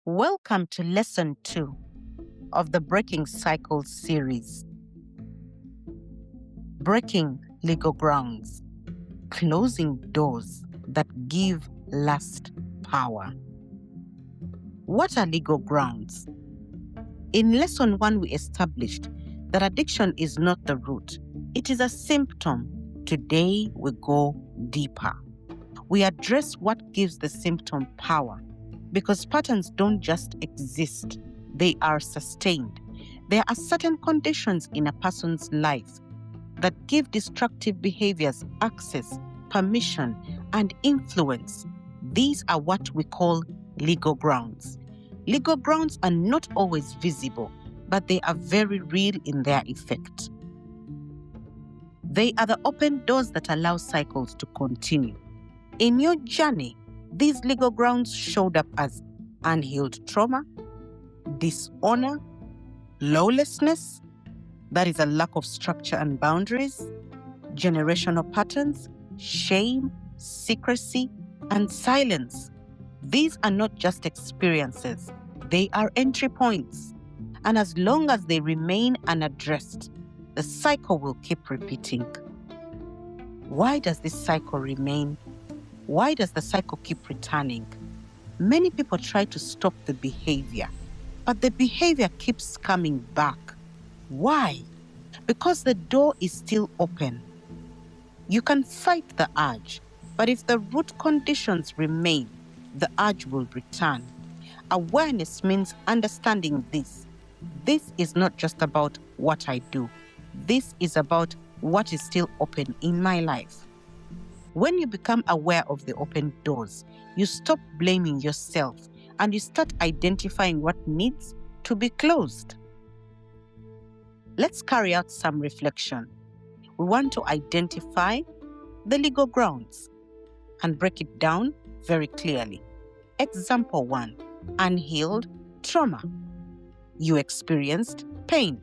Welcome to Lesson 2 of the Breaking Cycles series. Breaking legal grounds, closing doors that give last power. What are legal grounds? In Lesson 1, we established that addiction is not the root, it is a symptom. Today, we go deeper. We address what gives the symptom power, because patterns don't just exist, they are sustained. There are certain conditions in a person's life that give destructive behaviors access, permission, and influence. These are what we call legal grounds. Legal grounds are not always visible, but they are very real in their effect. They are the open doors that allow cycles to continue. In your journey, these legal grounds showed up as unhealed trauma, dishonor, lawlessness, that is a lack of structure and boundaries, generational patterns, shame, secrecy, and silence. These are not just experiences, they are entry points. And as long as they remain unaddressed, the cycle will keep repeating. Why does this cycle remain? Why does the cycle keep returning? Many people try to stop the behavior, but the behavior keeps coming back. Why? Because the door is still open. You can fight the urge, but if the root conditions remain, the urge will return. Awareness means understanding this. This is not just about what I do. This is about what is still open in my life. When you become aware of the open doors, you stop blaming yourself and you start identifying what needs to be closed. Let's carry out some reflection. We want to identify the legal grounds and break it down very clearly. Example 1, unhealed trauma. You experienced pain,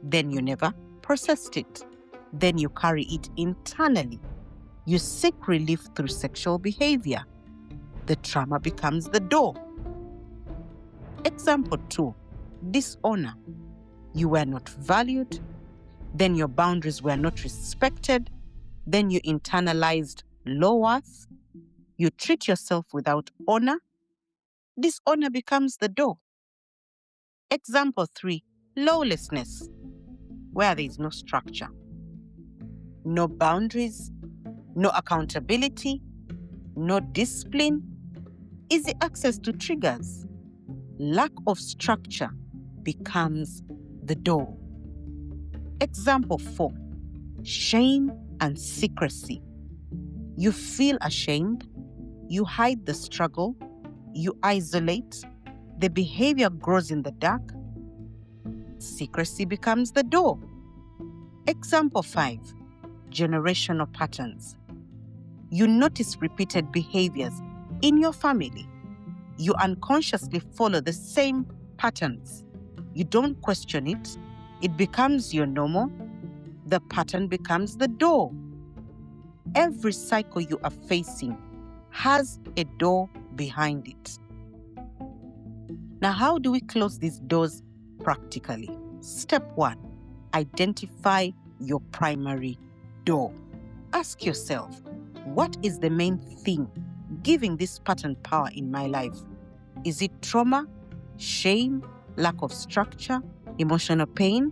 then you never processed it. Then you carry it internally. You seek relief through sexual behavior. The trauma becomes the door. Example 2, dishonor. You were not valued, then your boundaries were not respected, then you internalized low worth. You treat yourself without honor. Dishonor becomes the door. Example 3, lawlessness, where there is no structure, no boundaries, no accountability, no discipline, easy access to triggers. Lack of structure becomes the door. Example 4, shame and secrecy. You feel ashamed, you hide the struggle, you isolate, the behavior grows in the dark. Secrecy becomes the door. Example 5, generational patterns. You notice repeated behaviors in your family. You unconsciously follow the same patterns. You don't question it. It becomes your normal. The pattern becomes the door. Every cycle you are facing has a door behind it. Now, how do we close these doors practically? Step 1, identify your primary door. Ask yourself, what is the main thing giving this pattern power in my life? Is it trauma, shame, lack of structure, emotional pain,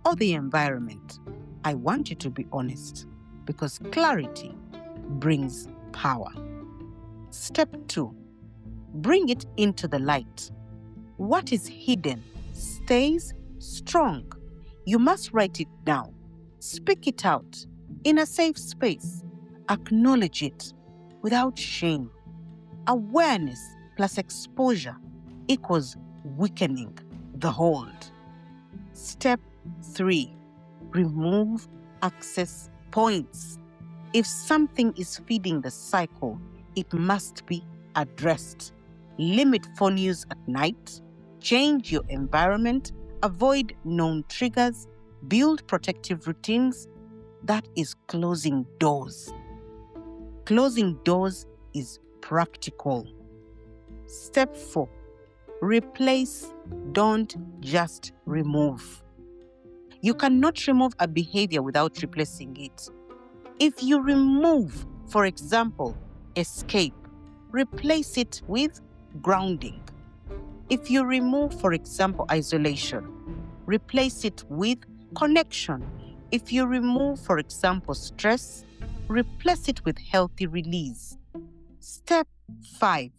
or the environment? I want you to be honest, because clarity brings power. Step 2, bring it into the light. What is hidden stays strong. You must write it down. Speak it out in a safe space. Acknowledge it without shame. Awareness plus exposure equals weakening the hold. Step 3, remove access points. If something is feeding the cycle, it must be addressed. Limit phone use at night. Change your environment. Avoid known triggers. Build protective routines. That is closing doors. Closing doors is practical. Step 4, Replace, don't just remove. You cannot remove a behavior without replacing it. If you remove, for example, escape, replace it with grounding. If you remove, for example, isolation, replace it with connection. If you remove, for example, stress, replace it with healthy release. Step 5,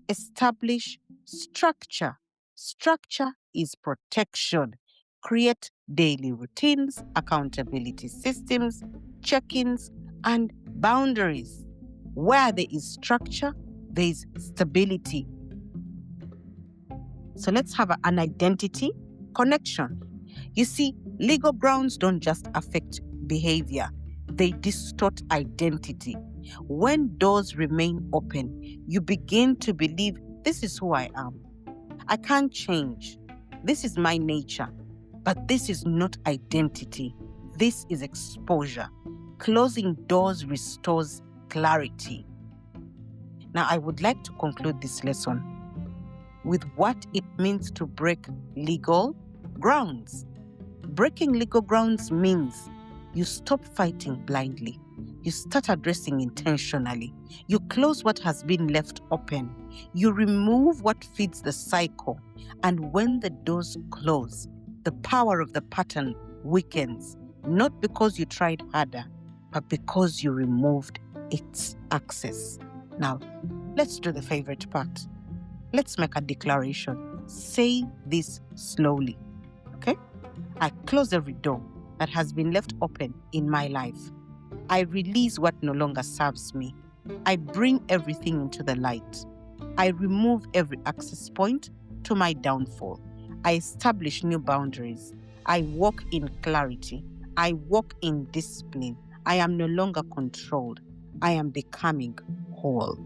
establish structure. Structure is protection. Create daily routines, accountability systems, check-ins, and boundaries. Where there is structure, there is stability. So let's have an identity connection. You see, legal grounds don't just affect behavior, they distort identity. When doors remain open, you begin to believe, this is who I am. I can't change. This is my nature. But this is not identity. This is exposure. Closing doors restores clarity. Now, I would like to conclude this lesson with what it means to break legal grounds. Breaking legal grounds means you stop fighting blindly. You start addressing intentionally. You close what has been left open. You remove what feeds the cycle. And when the doors close, the power of the pattern weakens, not because you tried harder, but because you removed its access. Now, let's do the favorite part. Let's make a declaration. Say this slowly, okay? I close every door that has been left open in my life. I release what no longer serves me. I bring everything into the light. I remove every access point to my downfall. I establish new boundaries. I walk in clarity. I walk in discipline. I am no longer controlled. I am becoming whole.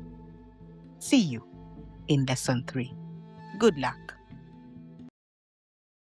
See you in lesson 3. Good luck.